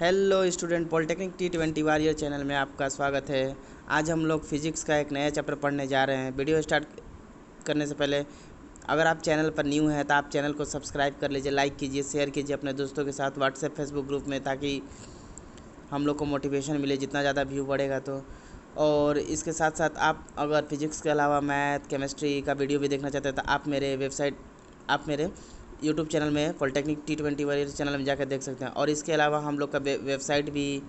Hello student, polytechnic T20 warrior channel में आपका स्वागत है। आज हम लोग फिजिक्स का एक नया चैप्टर पढ़ने जा रहे हैं। वीडियो स्टार्ट करने से पहले अगर आप चैनल पर न्यू हैं तो आप चैनल को सब्सक्राइब कर लीजिए, लाइक कीजिए, शेयर कीजिए अपने दोस्तों के साथ व्हाट्सएप फेसबुक ग्रुप में, ताकि हम लोग को मोटिवेशन मिले जितना ज़्यादा व्यू बढ़ेगा तो। और इसके साथ साथ आप अगर फिजिक्स के अलावा मैथ केमिस्ट्री का वीडियो भी देखना चाहते हैं तो आप मेरे यूट्यूब चैनल में पॉलिटेक्निक T20 वाले चैनल में जाकर देख सकते हैं। और इसके अलावा हम लोग का वेबसाइट भी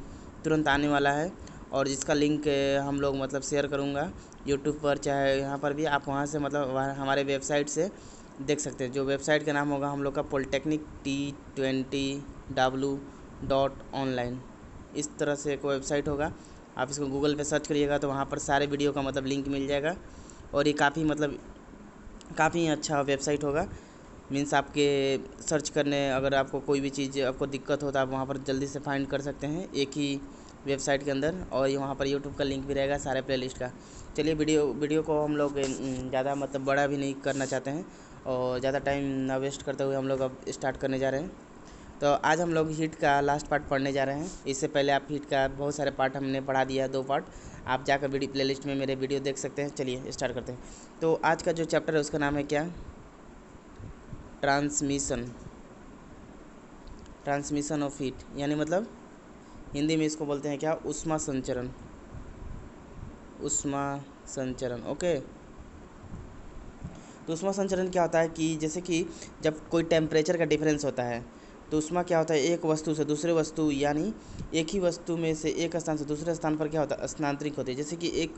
तुरंत आने वाला है, और जिसका लिंक हम लोग मतलब शेयर करूँगा यूट्यूब पर, चाहे यहाँ पर भी आप वहाँ से मतलब हमारे वेबसाइट से देख सकते हैं। जो वेबसाइट का नाम होगा हम लोग का पॉलिटेक्निक T20W.online, इस तरह से एक वेबसाइट होगा। आप इसको गूगल पे सर्च करिएगा तो वहाँ पर सारे वीडियो का मतलब लिंक मिल जाएगा। और ये काफ़ी अच्छा वेबसाइट होगा। मीन्स आपके सर्च करने, अगर आपको कोई भी चीज़ आपको दिक्कत हो तो आप वहाँ पर जल्दी से फाइंड कर सकते हैं एक ही वेबसाइट के अंदर। और ये वहाँ पर यूट्यूब का लिंक भी रहेगा सारे प्लेलिस्ट का। चलिए वीडियो को हम लोग ज़्यादा मतलब बड़ा भी नहीं करना चाहते हैं, और ज़्यादा टाइम ना वेस्ट करते हुए हम लोग अब स्टार्ट करने जा रहे हैं। तो आज हम लोग हीट का लास्ट पार्ट पढ़ने जा रहे हैं। इससे पहले आप हीट का बहुत सारे पार्ट हमने पढ़ा दिया है, 2 पार्ट। आप जाकर वीडियो प्लेलिस्ट में मेरे वीडियो देख सकते हैं। चलिए स्टार्ट करते हैं। तो आज का जो चैप्टर है उसका नाम है क्या? ट्रांसमिशन ऑफ हीट, यानी मतलब हिंदी में इसको बोलते हैं क्या? ऊष्मा संचरण। ओके। तो ऊष्मा संचरण क्या होता है कि जैसे कि जब कोई टेम्परेचर का डिफरेंस होता है तो ऊष्मा क्या होता है, एक वस्तु से दूसरे वस्तु, यानी एक ही वस्तु में से एक स्थान से दूसरे स्थान पर क्या होता है, स्थानांतरित होती है। जैसे कि एक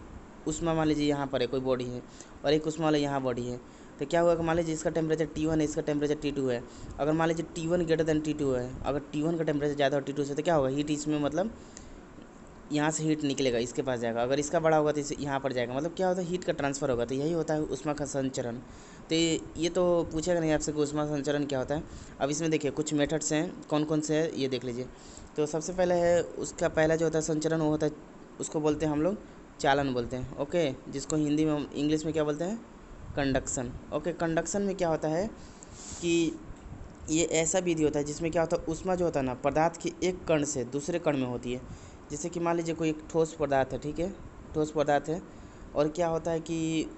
ऊष्मा मान लीजिए यहाँ पर है, कोई बॉडी है, और एक ऊष्मा वाला यहाँ बॉडी है। तो क्या हुआ कि मान लीजिए इसका टेम्परेचर T1 है, इसका टेम्परेचर T2 है। अगर मान लीजिए T1 ग्रेटर देन T2 है, अगर T1 का टेम्परेचर ज़्यादा हो T2 से, तो क्या होगा, हीट इसमें मतलब यहाँ से हीट निकलेगा, इसके पास जाएगा। अगर इसका बड़ा होगा तो इसे यहाँ पर जाएगा, मतलब क्या होता है, हीट का ट्रांसफ़र होगा। तो यही होता है ऊष्मा का संचरण। तो ये तो पूछेगा नहीं आपसे कि ऊष्मा संचरण क्या होता है। अब इसमें देखिए कुछ मेथड्स हैं, कौन कौन से हैं ये देख लीजिए। तो सबसे पहले है उसका पहला जो होता है संचरण, वो होता है, उसको बोलते हैं हम लोग चालन बोलते हैं। ओके, जिसको हिंदी में इंग्लिश में क्या बोलते हैं, कंडक्शन। ओके, कंडक्शन में क्या होता है कि ये ऐसा विधि होता है जिसमें क्या होता है, ऊष्मा जो होता है ना, पदार्थ के एक कण से दूसरे कण में होती है। जैसे कि मान लीजिए कोई एक ठोस पदार्थ है, ठीक है, ठोस पदार्थ है, और क्या होता है कि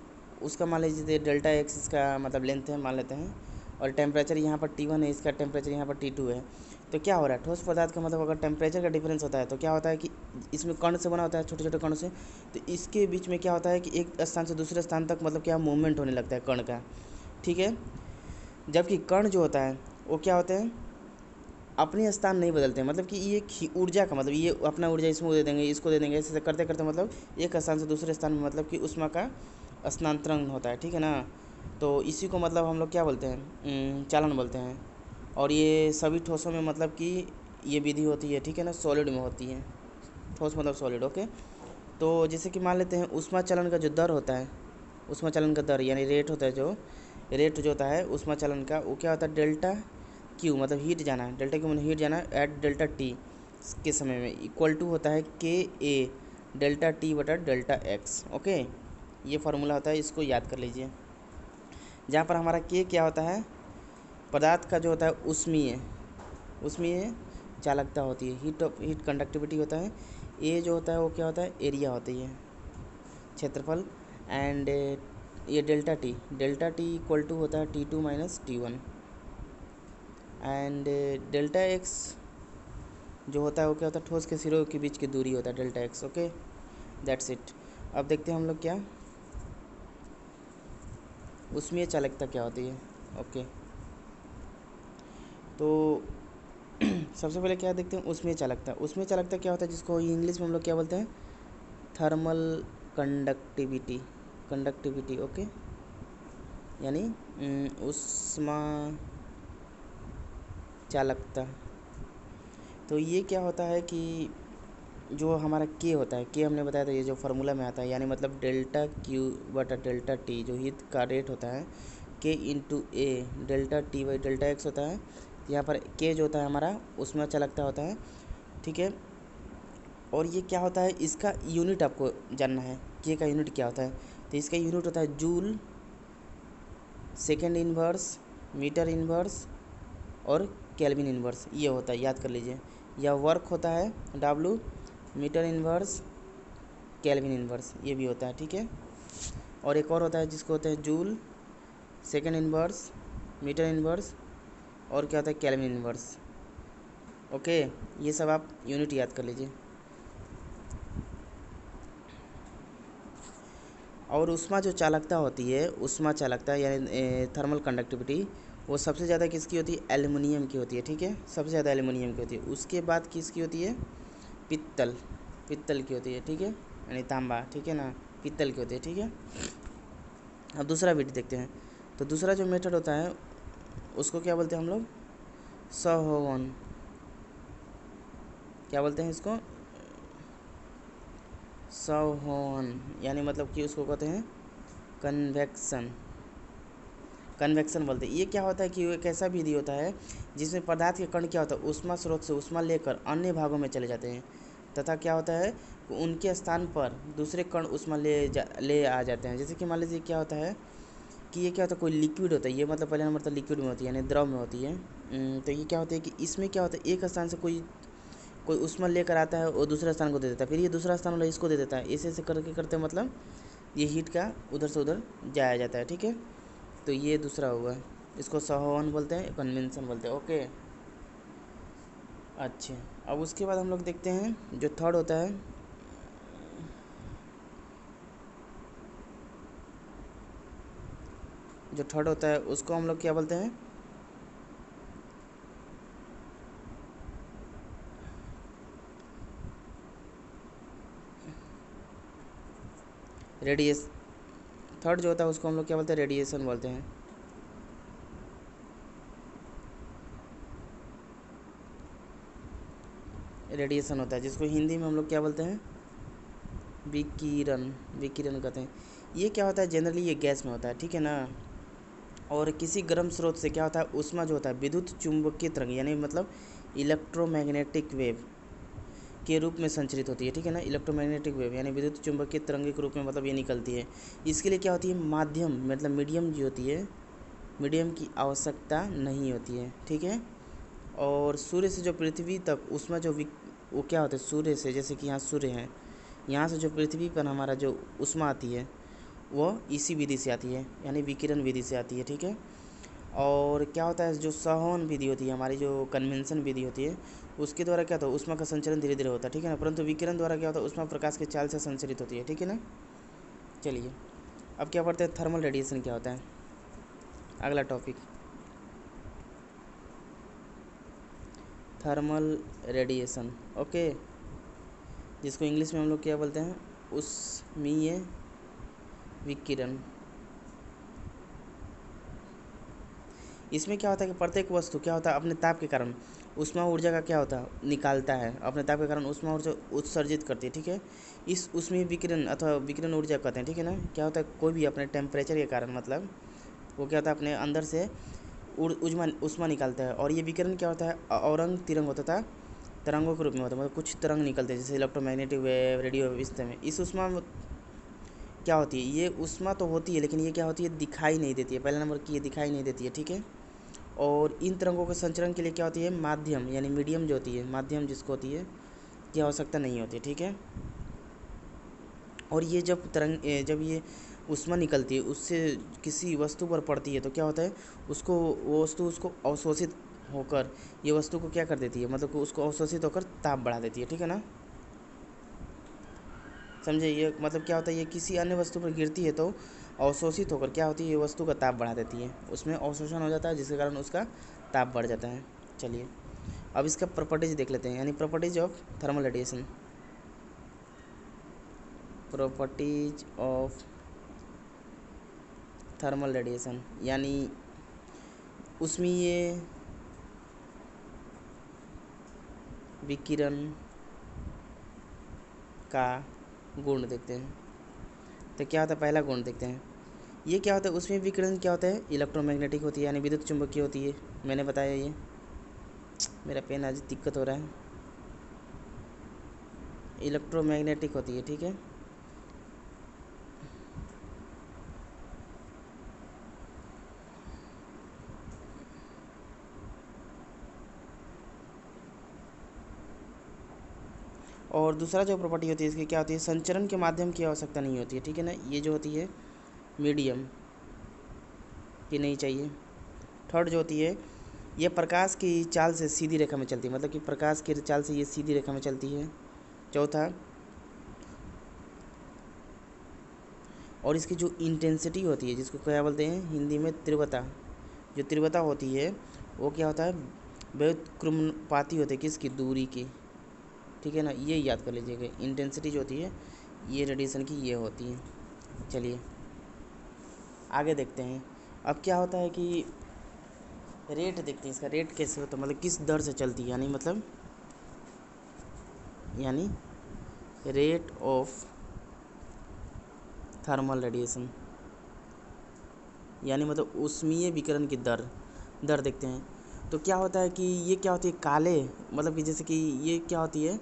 उसका मान लीजिए डेल्टा एक्स इसका मतलब लेंथ है मान लेते हैं, और टेम्परेचर यहाँ पर T1 है, इसका टेम्परेचर यहाँ पर T2 है। तो क्या हो रहा है, ठोस पदार्थ का मतलब अगर टेम्परेचर का डिफरेंस होता है तो क्या होता है कि इसमें कण से बना होता है, छोटे छोटे कणों से। तो इसके बीच में क्या होता है कि एक स्थान से दूसरे स्थान तक मतलब क्या मूवमेंट होने लगता है कण का, ठीक है। जबकि कण जो होता है वो क्या होते हैं, अपने स्थान नहीं बदलते हैं। मतलब कि ये ऊर्जा का मतलब, ये अपना ऊर्जा इसमें दे देंगे, इसको दे देंगे, ऐसे करते करते मतलब एक स्थान से दूसरे स्थान में मतलब कि ऊष्मा का स्थानांतरण होता है, ठीक है ना। तो इसी को मतलब हम लोग क्या बोलते हैं, चालन बोलते हैं। और ये सभी ठोसों में मतलब कि ये विधि होती है, ठीक है ना, सॉलिड में होती है। ठोस मतलब सॉलिड। ओके। तो जैसे कि मान लेते हैं ऊष्मा चलन का जो दर होता है, ऊष्मा चलन का दर यानी रेट होता है, जो रेट जो होता है ऊष्मा चलन का, वो क्या होता है, डेल्टा क्यू मतलब हीट जाना है, डेल्टा क्यू मतलब हीट जाना है एट डेल्टा टी के समय में, इक्वल टू होता है के ए डेल्टा टी बटा डेल्टा एक्स। ओके, ये फार्मूला होता है, इसको याद कर लीजिए। जहाँ पर हमारा के क्या होता है, पदार्थ का जो होता है उष्मीय उष्मीय चालकता होती है, हीट कंडक्टिविटी होता है। ए जो होता है वो क्या होता है, एरिया होती है, क्षेत्रफल। एंड ये डेल्टा टी इक्वल टू होता है T2 minus T1। And delta x जो होता है वो क्या होता है, ठोस के सिरों के बीच की दूरी होता है delta x. Okay, that's it. अब देखते हैं हम लोग क्या उसमें चालकता क्या होती है। ओके, तो सबसे पहले क्या देखते हैं, उसमें चालकता क्या होता है, जिसको इंग्लिश में हम लोग क्या बोलते हैं, थर्मल कंडक्टिविटी। ओके, यानी ऊष्मा चालकता। तो ये क्या होता है कि जो हमारा के होता है, के हमने बताया था, ये जो फार्मूला में आता है, यानी मतलब डेल्टा क्यू बटा डेल्टा टी जो हीट का रेट होता है, के into A delta T by delta x होता है। यहाँ पर के जो होता है हमारा उसमें चालकता होता है, ठीक है। और ये क्या होता है, इसका यूनिट आपको जानना है, के का यूनिट क्या होता है। तो इसका यूनिट होता है joule, second inverse, metre inverse और केल्विन इन्वर्स, ये होता है, याद कर लीजिए। या वर्क होता है W, metre inverse, kelvin inverse, ये भी होता है, ठीक है। और एक और होता है जिसको होते हैं joule, second inverse, metre inverse, और क्या होता है केल्विन इन्वर्स। ओके, ये सब आप यूनिट याद कर लीजिए। और ऊष्मा जो चालकता होती है, ऊष्मा चालकता यानी थर्मल कंडक्टिविटी, वो सबसे ज़्यादा किसकी होती है? एल्युमिनियम की होती है, ठीक है, सबसे ज़्यादा एल्युमिनियम की होती है। उसके बाद किसकी होती है? पित्तल, पित्तल की होती है, ठीक है, यानी तांबा, ठीक है ना, पित्तल की होती है, ठीक है। अब दूसरा विधि देखते हैं। तो दूसरा जो मेथड होता है उसको क्या बोलते हैं हम लोग? सहोवन। क्या बोलते हैं इसको? सहोवन, यानी मतलब कि उसको कहते हैं कन्वेक्शन, कन्वेक्शन बोलते हैं। ये क्या होता है कि एक ऐसा विधि होता है जिसमें पदार्थ के कण क्या होता है, ऊष्मा स्रोत से ऊष्मा लेकर अन्य भागों में चले जाते हैं, तथा क्या होता है उनके स्थान पर दूसरे कण ऊष्मा ले आ जाते हैं। जैसे कि मान लीजिए क्या होता है कि ये क्या होता है, कोई लिक्विड होता है, ये मतलब पहले नंबर तो लिक्विड में होती है यानी द्रव में होती है। तो ये क्या होता है कि इसमें क्या होता है, एक स्थान से कोई कोई ऊष्मा लेकर आता है और दूसरे स्थान को दे देता है, फिर ये दूसरा स्थान वाला इसको दे देता है, ऐसे ऐसे करके करते मतलब ये हीट का उधर से उधर जाया जाता है, ठीक है। तो ये दूसरा हुआ, इसको सहोवन बोलते हैं, कन्वेंशन बोलते हैं। ओके, अच्छा, अब उसके बाद हम लोग देखते हैं जो थर्ड होता है, जो थर्ड होता है उसको हम लोग क्या बोलते हैं? रेडिएस थर्ड जो होता है उसको हम लोग क्या बोलते हैं? रेडिएशन बोलते हैं। रेडिएशन होता है जिसको हिंदी में हम लोग क्या बोलते हैं? विकिरण, विकिरण कहते हैं। ये क्या होता है, जनरली ये गैस में होता है, ठीक है ना। और किसी गर्म स्रोत से क्या होता है, ऊष्मा जो होता है विद्युत चुंबकीय तरंग यानी मतलब इलेक्ट्रोमैग्नेटिक वेव के रूप में संचरित होती है, ठीक है ना। इलेक्ट्रोमैग्नेटिक वेव यानी विद्युत चुंबकीय तरंग के रूप में मतलब ये निकलती है। इसके लिए क्या होती है, माध्यम मतलब मीडियम जो होती है, मीडियम की आवश्यकता नहीं होती है, ठीक है। और सूर्य से जो पृथ्वी तक ऊष्मा जो वो क्या होता है, सूर्य से, जैसे कि यहाँ सूर्य है, यहाँ से जो पृथ्वी पर हमारा जो ऊष्मा आती है वह इसी विधि से आती है, यानी विकिरण विधि से आती है, ठीक है। और क्या होता है, जो सहोवन विधि होती है, हमारी जो कन्वेंशन विधि होती है, उसके द्वारा क्या होता है, ऊष्मा का संचरण धीरे धीरे होता है, ठीक है ना। परंतु विकिरण द्वारा क्या होता है, ऊष्मा प्रकाश के चाल से संचरित होती है, ठीक है ना। चलिए, अब क्या पढ़ते हैं, थर्मल रेडिएशन क्या होता है, अगला टॉपिक, थर्मल रेडिएशन। ओके, जिसको इंग्लिश में हम लोग क्या बोलते हैं, ऊष्मीय विकिरण। इसमें क्या होता है कि प्रत्येक वस्तु क्या होता है अपने ताप के कारण ऊष्मा ऊर्जा का क्या होता है, निकालता है, अपने ताप के कारण ऊष्मा ऊर्जा उत्सर्जित करती है, ठीक है। इस ऊष्मीय विकिरण अथवा विकिरण ऊर्जा कहते हैं, ठीक है ना। क्या होता है, कोई भी अपने टेम्परेचर के कारण मतलब वो क्या होता है अपने अंदर से उष्मा उष्मा निकालता है। और ये विकिरण क्या होता है, औरंग तिरंग होता था, तरंगों के रूप में होता है, मतलब कुछ तरंग निकलते हैं जैसे इलेक्ट्रोमैग्नेटिक वेव, रेडियो वेव, इस तरह में। इस उष्मा क्या होती है, ये उष्मा तो होती है लेकिन ये क्या होती है, दिखाई नहीं देती है, पहले नंबर की ये दिखाई नहीं देती है, ठीक है। और इन तरंगों के संचरण के लिए क्या होती है, माध्यम यानी मीडियम जो होती है, माध्यम जिसको होती है, की आवश्यकता नहीं होती, ठीक है। और ये जब जब ये ऊष्मा निकलती है उससे किसी वस्तु पर पड़ती है तो क्या होता है, उसको वो वस्तु उसको अवशोषित होकर ये वस्तु को क्या कर देती है, मतलब कि उसको अवशोषित होकर ताप बढ़ा देती है, ठीक है ना। समझे, ये मतलब क्या होता है, ये किसी अन्य वस्तु पर गिरती है तो अवशोषित होकर क्या होती है, ये वस्तु का ताप बढ़ा देती है, उसमें अवशोषण हो जाता है जिसके कारण उसका ताप बढ़ जाता है। चलिए, अब इसका प्रॉपर्टीज देख लेते हैं, यानी properties of thermal radiation. Properties of thermal radiation यानी ऊष्मीय विकिरण का गुण देखते हैं। तो क्या होता है, पहला गुण देखते हैं, ये क्या होता है, उसमें विकिरण क्या होता है, इलेक्ट्रोमैग्नेटिक होती है यानी विद्युत चुंबकीय होती है, मैंने बताया ये। मेरा पेन आज दिक्कत हो रहा है, इलेक्ट्रोमैग्नेटिक होती है, ठीक है। और दूसरा जो प्रॉपर्टी होती है इसकी क्या होती है, संचरण के माध्यम की आवश्यकता नहीं होती है, ठीक है ना, ये जो होती है मीडियम की नहीं चाहिए। थर्ड जो होती है ये प्रकाश की चाल से सीधी रेखा में चलती है, मतलब कि प्रकाश की चाल से ये सीधी रेखा में चलती है। चौथा, और इसकी जो इंटेंसिटी होती है जिसको क्या बोलते हैं हिंदी में तीव्रता, जो तीव्रता होती है वो क्या होता है व्युत्क्रमणुपाती होती है किसकी, दूरी की, ठीक है ना, ये याद कर लीजिएगा। इंटेंसिटी जो होती है ये रेडिएशन की ये होती है। चलिए आगे देखते हैं। अब क्या होता है कि रेट देखते हैं, इसका रेट कैसे होता है, मतलब किस दर से चलती है, यानी रेट ऑफ थर्मल रेडिएशन, यानी मतलब ऊष्मीय विकिरण की दर देखते हैं। तो क्या होता है कि ये क्या होती है काले, मतलब कि जैसे कि ये क्या होती है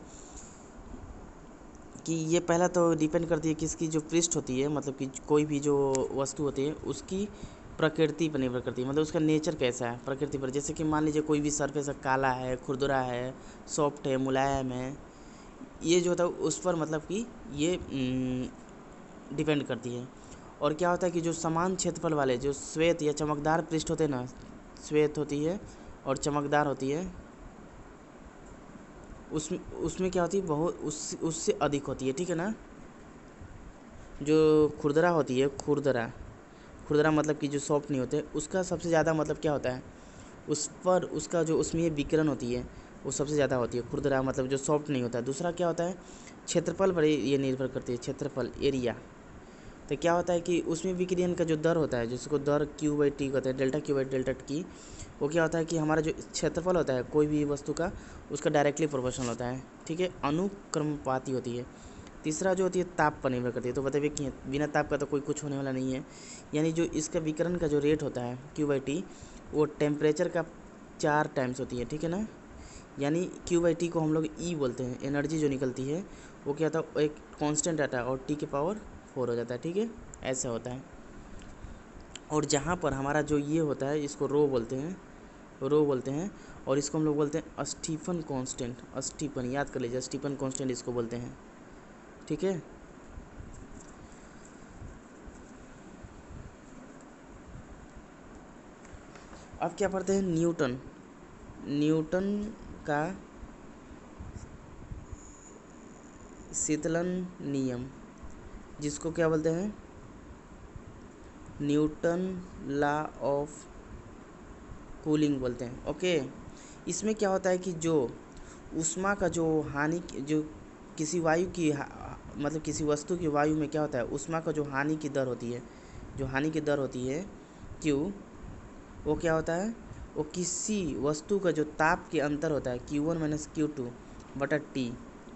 कि ये पहला तो डिपेंड करती है किसकी जो पृष्ठ होती है, मतलब कि कोई भी जो वस्तु होती है उसकी प्रकृति पर निर्भर करती है, मतलब उसका नेचर कैसा है प्रकृति पर। जैसे कि मान लीजिए कोई भी सरफेस काला है, खुरदुरा है, सॉफ्ट है, मुलायम है, ये जो होता है उस पर मतलब कि ये डिपेंड करती है। और क्या होता है कि जो समान क्षेत्रफल वाले जो श्वेत या चमकदार पृष्ठ होते हैं ना, श्वेत होती है और चमकदार होती है, उसमें क्या होती है बहुत उससे अधिक होती है, ठीक है ना। जो खुरदरा होती है, खुरदरा मतलब कि जो सॉफ्ट नहीं होते उसका सबसे ज़्यादा मतलब क्या होता है, उस पर उसका जो उसमें विकिरण होती है वो सबसे ज़्यादा होती है, खुरदरा मतलब जो सॉफ्ट नहीं होता है। दूसरा क्या होता है क्षेत्रफल पर ये निर्भर करती है, क्षेत्रफल एरिया। तो क्या होता है कि उसमें विकिरण का जो दर होता है जिसको दर Q/T कहते हैं, डेल्टा Q/Δt, वो क्या होता है कि हमारा जो क्षेत्रफल होता है कोई भी वस्तु का उसका डायरेक्टली प्रोपोर्शनल होता है, ठीक है, अनुक्रमपाती होती है। तीसरा जो होती है ताप पर निर्भर करती है, तो बताइए कि बिना ताप का तो कोई कुछ होने वाला नहीं है, यानी जो इसका विकिरण का जो रेट होता है Q/T वो टेम्परेचर का 4 टाइम्स होती है, ठीक है ना। यानी Q/T को हम लोग E बोलते हैं, एनर्जी जो निकलती है वो क्या होता है एक कांस्टेंट आता है और T⁴ हो जाता है, ठीक है, ऐसा होता है। और जहाँ पर हमारा जो ये होता है इसको रो बोलते हैं, और इसको हम लोग बोलते हैं स्टीफन कांस्टेंट, स्टीफन याद कर लीजिए, स्टीफन कांस्टेंट इसको बोलते हैं, ठीक है। अब क्या पढ़ते हैं न्यूटन का शीतलन नियम, जिसको क्या बोलते हैं न्यूटन लॉ ऑफ कूलिंग बोलते हैं, ओके। इसमें क्या होता है कि जो ऊष्मा का जो हानि जो किसी वायु की मतलब किसी वस्तु की वायु में क्या होता है ऊष्मा का जो हानि की दर होती है, जो हानि की दर होती है Q, वो क्या होता है वो किसी वस्तु का जो ताप के अंतर होता है Q1 - Q2 बटा T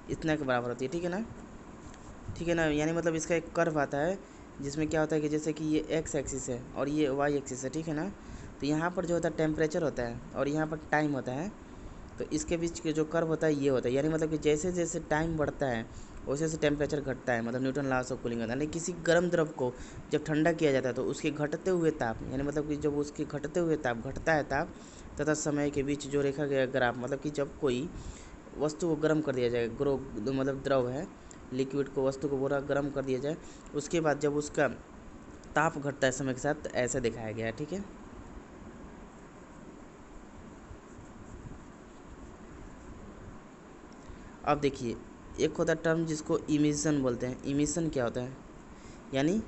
इतना के बराबर होती है, ठीक है ना। यानी मतलब इसका एक कर्व आता है जिसमें क्या होता है कि जैसे कि ये एक्स एक्सिस है और ये वाई एक्सिस है, ठीक है ना। तो यहाँ पर जो होता है टेम्परेचर होता है और यहाँ पर टाइम होता है, तो इसके बीच के जो कर्व होता है ये होता है, यानी मतलब कि जैसे जैसे टाइम बढ़ता है वैसे वैसे टेम्परेचर घटता है, मतलब न्यूटन लॉस ऑफ कूलिंग होता है। यानी किसी गर्म द्रव को जब ठंडा किया जाता है तो उसके घटते हुए ताप, यानी मतलब कि जब उसके घटते हुए ताप घटता है ताप तथा समय के बीच जो रेखा गया ग्राफ, मतलब कि जब कोई वस्तु को गर्म कर दिया जाए, मतलब द्रव है लिक्विड को वस्तु को पूरा गर्म कर दिया जाए, उसके बाद जब उसका ताप घटता है समय के साथ, तो ऐसा दिखाया गया है, ठीक है। अब देखिए एक होता है टर्म जिसको इमिशन बोलते हैं। इमिशन क्या होता है, यानी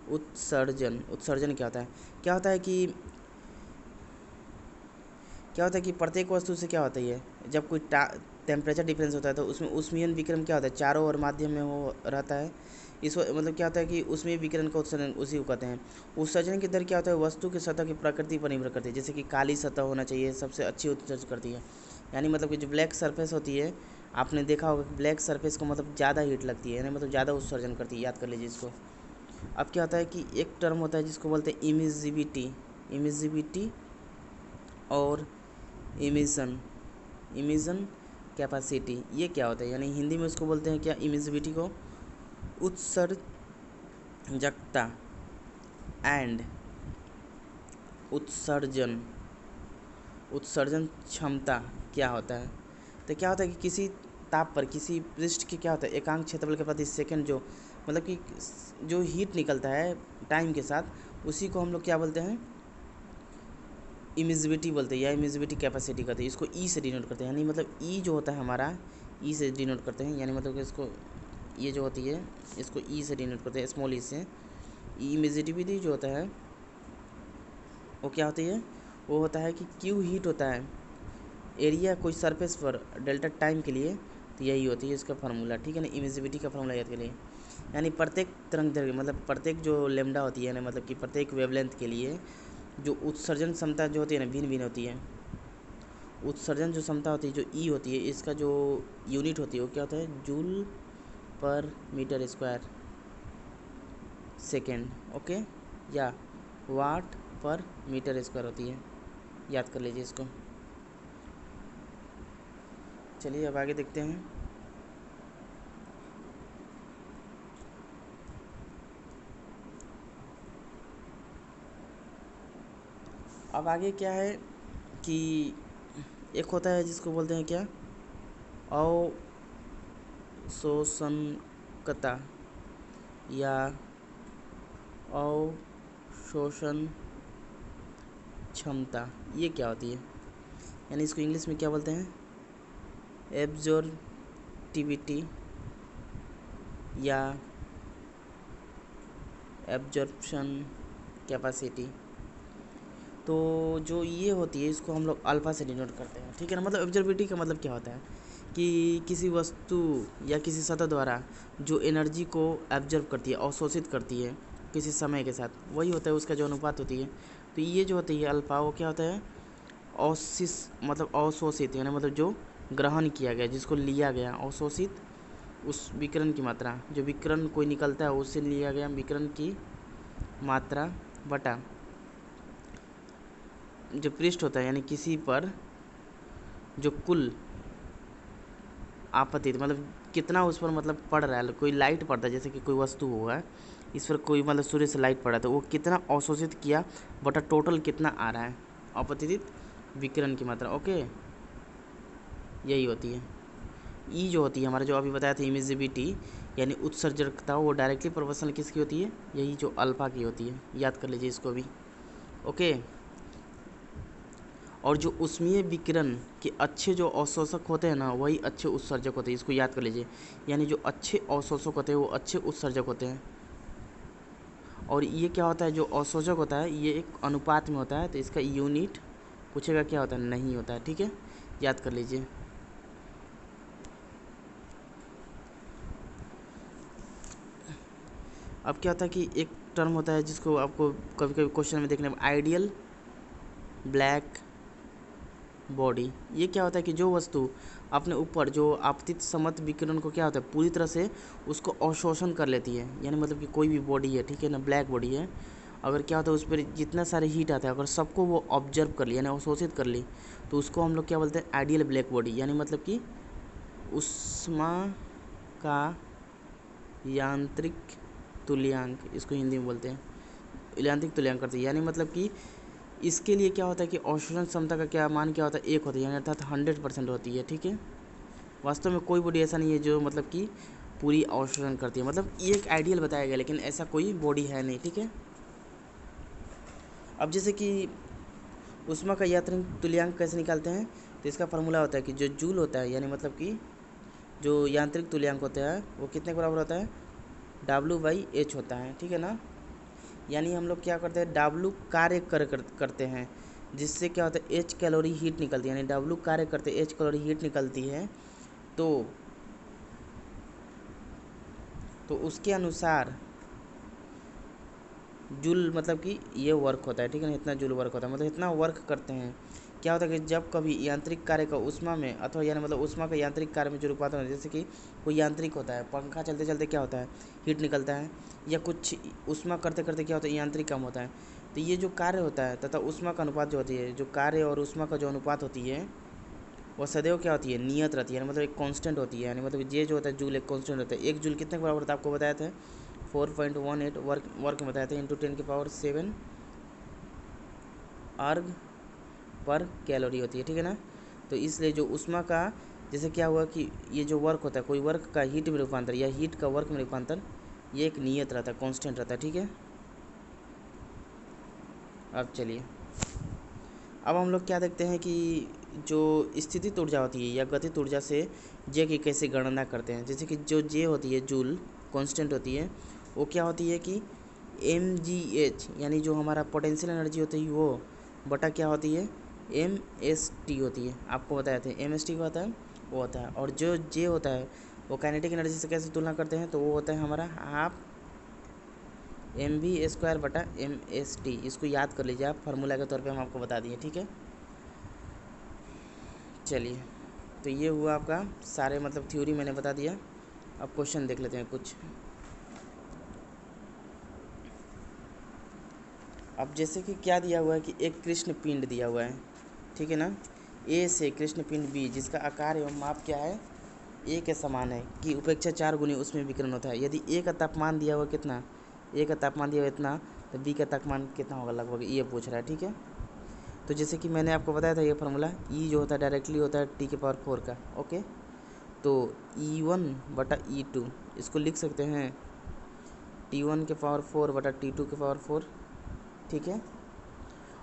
उत्सर्जन क्या होता है कि प्रत्येक वस्तु से क्या होता है जब कोई टेम्परेचर डिफरेंस होता है तो उसमें ऊष्मीय विकिरण क्या होता है चारों ओर माध्यम में वो रहता है। इस मतलब क्या होता है कि उसमें विकिरण का उत्सर्जन उसी को कहते हैं। उत्सर्जन की दर क्या होता है वस्तु की सतह की प्रकृति पर निर्भर करती है, जैसे कि काली सतह होना चाहिए सबसे अच्छी उत्सर्जन करती है। यानी मतलब कि जो ब्लैक सरफेस होती है आपने देखा होगा कि ब्लैक सरफेस को मतलब ज़्यादा हीट लगती है, यानी मतलब ज़्यादा उत्सर्जन करती है, याद कर लीजिए इसको। अब क्या होता है कि एक टर्म होता है जिसको बोलते हैं इमिजिबिलिटी और इमिशन कैपेसिटी। ये क्या होता है, यानी हिंदी में उसको बोलते हैं क्या इमिजिबिलिटी को उत्सर्जकता एंड उत्सर्जन क्षमता क्या होता है। तो क्या होता है कि किसी ताप पर किसी पृष्ठ की क्या होता है एकांक क्षेत्रफल के प्रति सेकंड जो मतलब कि जो हीट निकलता है टाइम के साथ, उसी को हम लोग क्या बोलते हैं, इमिजिबिलिटी बोलते हैं या इमिजिबिलिटी कैपेसिटी कहते हैं। इसको ई से डिनोट करते हैं, यानी मतलब ई जो होता है हमारा ई से डिनोट करते हैं, यानी मतलब कि इसको ये जो होती है इसको ई से डिनोट करते हैं, स्मॉल ई से। इमिजिबिलिटी जो होता है वो क्या होती है, वो होता है कि क्यू हीट होता है एरिया कोई सरफेस पर डेल्टा टाइम के लिए, तो यही होती है इसका फार्मूला, ठीक है ना। इमिजिबिलिटी का फार्मूला याद के लिए, यानी प्रत्येक तरंग दैर्घ्य मतलब प्रत्येक जो लेमडा होती है ना, मतलब कि प्रत्येक वेवलेंथ के लिए जो उत्सर्जन क्षमता जो होती है ना भिन्न भिन्न होती है। उत्सर्जन जो क्षमता होती है जो ई होती है, इसका जो यूनिट होती है वो क्या होता है, जूल पर मीटर स्क्वायर सेकेंड, ओके, या वाट पर मीटर स्क्वायर होती है, याद कर लीजिए इसको। चलिए अब आगे देखते हैं। अब आगे क्या है कि एक होता है जिसको बोलते हैं क्या, अवशोषणकता या अवशोषण क्षमता, ये क्या होती है, यानी इसको इंग्लिश में क्या बोलते हैं, एब्जॉर्बिविटी या एब्जॉर्प्शन कैपेसिटी। तो जो ये होती है इसको हम लोग अल्फा से डिनोट करते हैं, ठीक है ना। मतलब एब्जॉर्बिविटी का मतलब क्या होता है कि किसी वस्तु या किसी सतह द्वारा जो एनर्जी को एब्जॉर्ब करती है, अवशोषित करती है किसी समय के साथ, वही होता है उसका जो अनुपात होती है। तो ये जो होती है अल्फा, वो क्या होता है, अवशिष मतलब अवशोषित, यानी मतलब जो ग्रहण किया गया, जिसको लिया गया, अवशोषित उस विकिरण की मात्रा, जो विकिरण कोई निकलता है उससे लिया गया विकिरण की मात्रा बटा जो पृष्ठ होता है, यानी किसी पर जो कुल आपतित मतलब कितना उस पर मतलब पड़ रहा है, कोई लाइट पड़ता है, जैसे कि कोई वस्तु हुआ इस पर कोई मतलब सूर्य से लाइट पड़ा तो वो कितना अवशोषित किया बटा टोटल कितना आ रहा है, अपतित विकिरण की मात्रा, ओके, यही होती है। ई जो होती है हमारा जो अभी बताया था इमिजिबिलिटी यानी उत्सर्जकता, वो डायरेक्टली प्रोपोर्शनल किसकी होती है, यही जो अल्फा की होती है, याद कर लीजिए इसको भी, ओके। और जो उष्मीय विकिरण के अच्छे जो अवशोषक होते हैं ना, वही अच्छे उत्सर्जक होते हैं, इसको याद कर लीजिए। यानी जो अच्छे अवशोषक होते हैं वो अच्छे उत्सर्जक होते हैं। और ये क्या होता है, जो अवशोषक होता है ये एक अनुपात में होता है, तो इसका यूनिट पूछेगा क्या होता है, नहीं होता है, ठीक है, याद कर लीजिए। अब क्या होता है कि एक टर्म होता है जिसको आपको कभी कभी क्वेश्चन में देखने में, आइडियल ब्लैक बॉडी। ये क्या होता है कि जो वस्तु अपने ऊपर जो आपतित समत विकिरण को क्या होता है पूरी तरह से उसको अवशोषण कर लेती है, यानी मतलब कि कोई भी बॉडी है, ठीक है ना, ब्लैक बॉडी है, अगर क्या होता है उस पर जितना सारे हीट आता है अगर सबको वो ऑब्जर्व कर ली यानी अवशोषित कर ली, तो उसको हम लोग क्या बोलते हैं, आइडियल ब्लैक बॉडी, यानी मतलब कि उष्मा का यांत्रिक तुल्यांक, इसको हिंदी में बोलते हैं यांत्रिक तुल्यांक करती है। यानी मतलब कि इसके लिए क्या होता है कि अवशोषण क्षमता का क्या मान क्या होता है, एक होती है, यानी अर्थात 100% होती है, ठीक है। वास्तव में कोई बॉडी ऐसा नहीं है जो मतलब कि पूरी अवशोषण करती है, मतलब ये एक आइडियल बताया गया लेकिन ऐसा कोई बॉडी है नहीं, ठीक है। अब जैसे कि उष्मा का यांत्रिक तुल्यांक कैसे निकालते हैं, तो इसका फार्मूला होता है कि जो जूल होता है, यानी मतलब कि जो यांत्रिक तुल्यांक होता है वो कितने के बराबर होता है, W/H होता है, ठीक है ना। यानी हम लोग क्या करते हैं, W कार्य करते हैं, जिससे क्या होता है H कैलोरी हीट निकलती है, यानी W कार्य करते H कैलोरी हीट निकलती है, तो उसके अनुसार जूल मतलब कि ये वर्क होता है, ठीक है ना, इतना जूल वर्क होता है, मतलब इतना वर्क करते हैं। क्या होता है कि जब कभी यांत्रिक कार्य का उष्मा में अथवा यानी मतलब उष्मा का यांत्रिक कार्य में जो रूपांतरण होता है, जैसे कि कोई यांत्रिक होता है, पंखा चलते चलते क्या होता है, हीट निकलता है, या कुछ उष्मा करते करते क्या होता है, यांत्रिक काम होता है। तो ये जो कार्य होता है तथा उष्मा का अनुपात जो होती है, जो कार्य और उष्मा का जो अनुपात होती है वह सदैव क्या होती है, नियत रहती है, यानी मतलब एक कांस्टेंट होती है, यानी मतलब ये जो होता है जूल एक कांस्टेंट होता है। एक जूल कितने के बराबर होता है आपको बताया था, 4.18 वर्क में बताया था, इंटू 10⁻7 अर्ग पर कैलोरी होती है, ठीक है ना। तो इसलिए जो उष्मा का जैसे क्या हुआ कि ये जो वर्क होता है, कोई वर्क का हीट में रूपांतर या हीट का वर्क में रूपांतर, ये एक नियत रहता है, कांस्टेंट रहता है, ठीक है। अब चलिए, अब हम लोग क्या देखते हैं कि जो स्थितिज ऊर्जा होती है या गतिज ऊर्जा से जे की कैसे गणना करते हैं। जैसे कि जो जे होती है, जूल कांस्टेंट होती है, वो क्या होती है कि mgh, यानी जो हमारा पोटेंशियल एनर्जी होती है वो बटा क्या होती है, mst होती है। आपको बताया था mst क्या होता है, वो होता है। और जो जे होता है वो काइनेटिक एनर्जी से कैसे तुलना करते हैं, तो वो होता है हमारा हाफ mv² बटा mst। इसको याद कर लीजिए आप, फार्मूला के तौर पे हम आपको बता दिए, ठीक है। चलिए, तो ये हुआ आपका सारे मतलब थ्योरी मैंने बता दिया। अब क्वेश्चन देख लेते हैं कुछ। अब जैसे कि क्या दिया हुआ है कि एक कृष्ण पिंड दिया हुआ है, ठीक है ना, ए से कृष्ण पिंड बी जिसका आकार एवं माप क्या है, ए के समान है, कि उपेक्षा 4 गुनी उसमें विकिरण होता है। यदि ए का तापमान दिया हुआ कितना, ए का तापमान दिया हुआ इतना, तो बी का तापमान कितना होगा लगभग, ये पूछ रहा है, ठीक है। तो जैसे कि मैंने आपको बताया था ये फार्मूला, ई जो होता है डायरेक्टली होता है टी के पावर 4 का, ओके। तो E1 बटा E2 इसको लिख सकते हैं T1 के पावर 4 बटा T2 के पावर 4, ठीक है।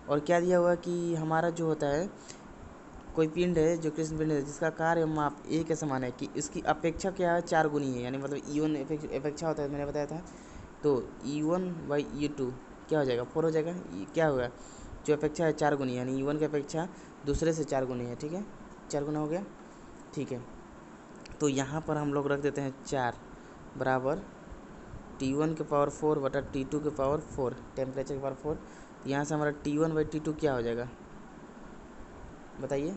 और क्या दिया हुआ कि हमारा जो होता है कोई पिंड है जो कृष्ण पिंड है जिसका आकार एवं माप ए के समान है, कि इसकी अपेक्षा क्या है, 4 गुनी है, यानी मतलब E1 अपेक्षा होता है, मैंने बताया था। तो E1 बाई E2 क्या हो जाएगा, 4 हो जाएगा। क्या होगा, जो अपेक्षा है 4 गुनी, यानी E1 की अपेक्षा दूसरे से 4 गुनी है, ठीक है, 4 गुना हो गया, ठीक है। तो यहाँ पर हम लोग रख देते हैं 4 बराबर T1 के पावर 4 बटा T2 के पावर 4, टेम्परेचर के पावर 4। तो यहाँ से हमारा T1 बाई T2 क्या हो जाएगा, बताइए।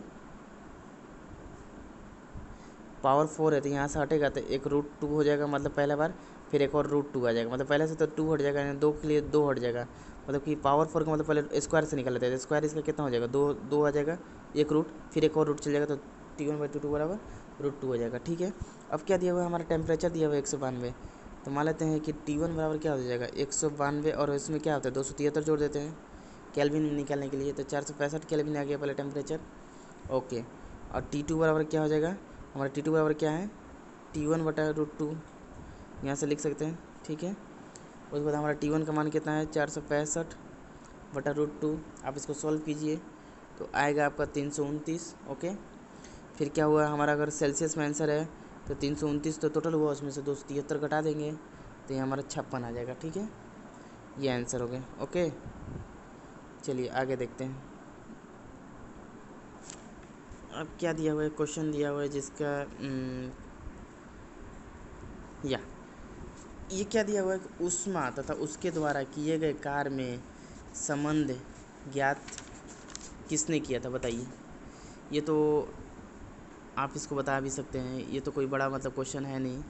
पावर 4 है तो यहाँ से हटेगा तो एक √2 हो जाएगा, मतलब पहला बार, फिर एक और √2 आ जाएगा, मतलब पहले से तो 2 हट जाएगा, यानी 2 के लिए 2 हट जाएगा। मतलब कि पावर 4 का मतलब पहले स्क्वायर से निकाल लेते हैं, तो स्क्वायर इसका कितना हो जाएगा, 2 आ जाएगा, एक रूट, फिर एक और रूट चल जाएगा, तो T1 बाई T2 बराबर √2 हो जाएगा, ठीक है। अब क्या दिया हुआ है, हमारा टेम्परेचर दिया हुआ है 192। तो मान लेते हैं कि T1 बराबर क्या हो जाएगा 192, और इसमें क्या होता है 273 जोड़ देते हैं कैल्विन में निकालने के लिए, तो 465 कैल्विन आ गया पहले टेम्परेचर, ओके। और T2 बराबर क्या हो जाएगा, हमारा T2 बराबर क्या है, T1 बटा √2, यहाँ से लिख सकते हैं, ठीक है। उसके बाद हमारा T1 का मान कितना है 465 बटा √2। आप इसको सॉल्व कीजिए तो आएगा आपका 329, ओके। फिर क्या हुआ हमारा, अगर सेल्सियस में आंसर है तो 329 तो टोटल हुआ, उसमें से 273 घटा देंगे तो ये हमारा 56 आ जाएगा, ठीक है। ये आंसर हो गया, ओके। चलिए आगे देखते हैं। अब क्या दिया हुआ है, क्वेश्चन दिया हुआ है जिसका या ये क्या दिया हुआ है कि ऊष्मा तथा उसके द्वारा किए गए कार्य में संबंध ज्ञात किसने किया था, बताइए। ये तो आप इसको बता भी सकते हैं, ये तो कोई बड़ा मतलब क्वेश्चन है नहीं,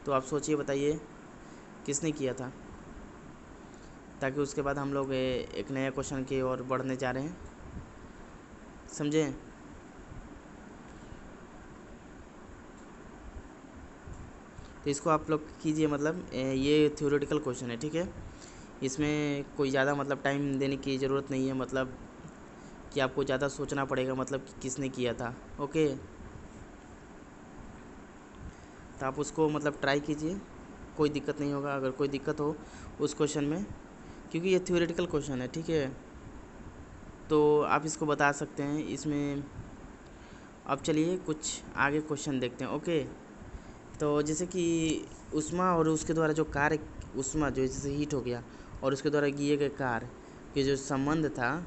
तो आप सोचिए बताइए किसने किया था, ताकि उसके बाद हम लोग एक नया क्वेश्चन की ओर बढ़ने जा रहे हैं, समझें। तो इसको आप लोग कीजिए, मतलब ये थ्योरेटिकल क्वेश्चन है, ठीक है। इसमें कोई ज़्यादा मतलब टाइम देने की ज़रूरत नहीं है, मतलब कि आपको ज़्यादा सोचना पड़ेगा मतलब कि किसने किया था, ओके। तो आप उसको मतलब ट्राई कीजिए, कोई दिक्कत नहीं होगा अगर कोई दिक्कत हो उस क्वेश्चन में, क्योंकि ये थ्योरेटिकल क्वेश्चन है, ठीक है। तो आप इसको बता सकते हैं इसमें। अब चलिए कुछ आगे क्वेश्चन देखते हैं, ओके। तो जैसे कि ऊष्मा और उसके द्वारा जो कार्य, ऊष्मा जो जैसे हीट हो गया और उसके द्वारा किए गए कार्य के जो संबंध था,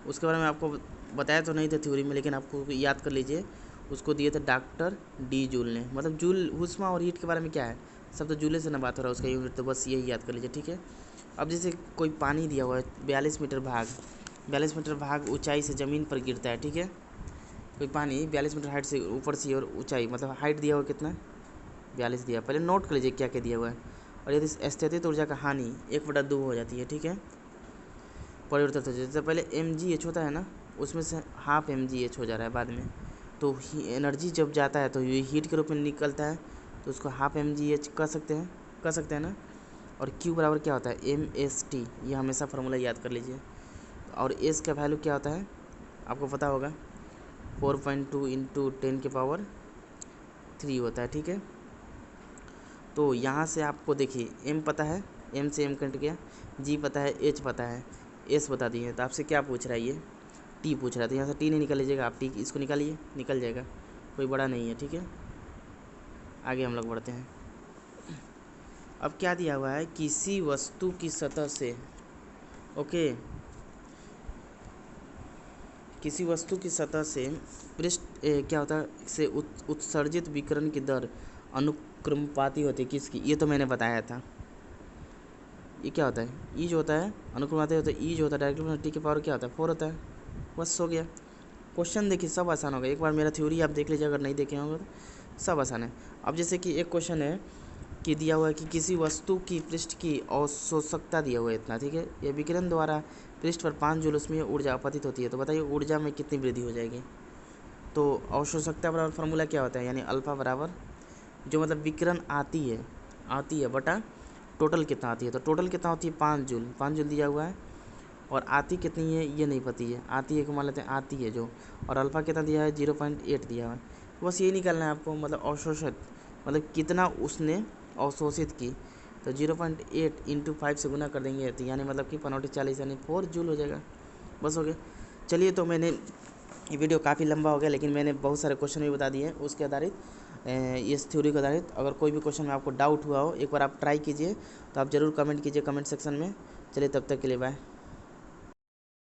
उसके बारे में आपको बताया तो नहीं था थ्योरी में, लेकिन आपको याद कर लीजिए। उसको दिए थे डॉक्टर डी जूल ने, मतलब जूल ऊष्मा और हीट के बारे में क्या है, सब तो जूले से ना बात हो रहा है, उसका यूनिट तो बस यही याद कर लीजिए, ठीक है। अब जैसे कोई पानी दिया हुआ है 42 मीटर भाग ऊंचाई से ज़मीन पर गिरता है, ठीक है। कोई पानी 42 मीटर हाइट से ऊपर से और ऊंचाई, मतलब हाइट दिया हुआ कितना, 42 दिया, पहले नोट कर लीजिए क्या क्या दिया हुआ है। और यदि स्थितिज ऊर्जा का हानि 1/2 हो जाती है, ठीक है, परिवर्तित हो जाता है, जैसे पहले mgh होता है ना, उसमें से हाफ mgh हो जा रहा है बाद में, तो एनर्जी जब जाता है तो ये हीट के रूप में निकलता है, तो उसको हाफ mgh कर सकते हैं ना। और Q बराबर क्या होता है mst, ये हमेशा फार्मूला याद कर लीजिए। और S का वैल्यू क्या होता है आपको पता होगा, 4.2 इंटू 10⁻³ होता है, ठीक है। तो यहाँ से आपको देखिए m पता है, m से m कट गया, g पता है, h पता है, s बता दिए। तो आपसे क्या पूछ रहा है, ये t पूछ रहा है। तो यहाँ से t नहीं निकल लीजिएगा आप, t इसको निकालिए, निकल जाएगा, कोई बड़ा नहीं है, ठीक है। आगे हम लोग बढ़ते हैं। अब क्या दिया हुआ है, किसी वस्तु की सतह से, ओके, किसी वस्तु की सतह से पृष्ठ क्या होता है, से उत्सर्जित विकिरण की दर अनुक्रमपाती होती है किसकी, ये तो मैंने बताया था। ये क्या होता है, ई जो होता है अनुक्रमाती होता है, ई जो होता है डायरेक्ट टी के पावर क्या होता है 4 होता है। बस हो गया क्वेश्चन। देखिए सब आसान होगा, एक बार मेरा थ्योरी आप देख लीजिए, अगर नहीं देखे होंगे तो सब आसान है। अब जैसे कि एक क्वेश्चन है कि दिया हुआ है कि किसी वस्तु की पृष्ठ की अवशोषकता दिया हुआ है इतना, ठीक है। यह विकिरण द्वारा पृष्ठ पर 5 जूल उसमें ऊर्जा अपतित होती है, तो बताइए ऊर्जा में कितनी वृद्धि हो जाएगी। तो अवशोषकता बराबर फार्मूला क्या होता है, यानी अल्फा बराबर जो मतलब विकिरण आती है बटा टोटल कितना आती है। तो टोटल कितना होती है 5 जूल, 5 जूल दिया हुआ है, और आती कितनी है ये नहीं पता है, आती है को मान लेते हैं आती है जो, और अल्फ़ा कितना दिया है 0.8 दिया हुआ है। बस ये निकालना है आपको, मतलब अवशोषित मतलब कितना उसने अवशोषित की। तो 0.8 इंटू 5 से गुना कर देंगे, तो यानी मतलब कि 5/40 यानी 4 जूल हो जाएगा। बस हो गया। चलिए, तो मैंने ये वीडियो काफ़ी लंबा हो गया, लेकिन मैंने बहुत सारे क्वेश्चन भी बता दिए उसके आधारित, इस थ्योरी के आधारित। अगर कोई भी क्वेश्चन में आपको डाउट हुआ हो, एक बार आप ट्राई कीजिए, तो आप ज़रूर कमेंट कीजिए कमेंट सेक्शन में। चलिए, तब तक के लिए बाय।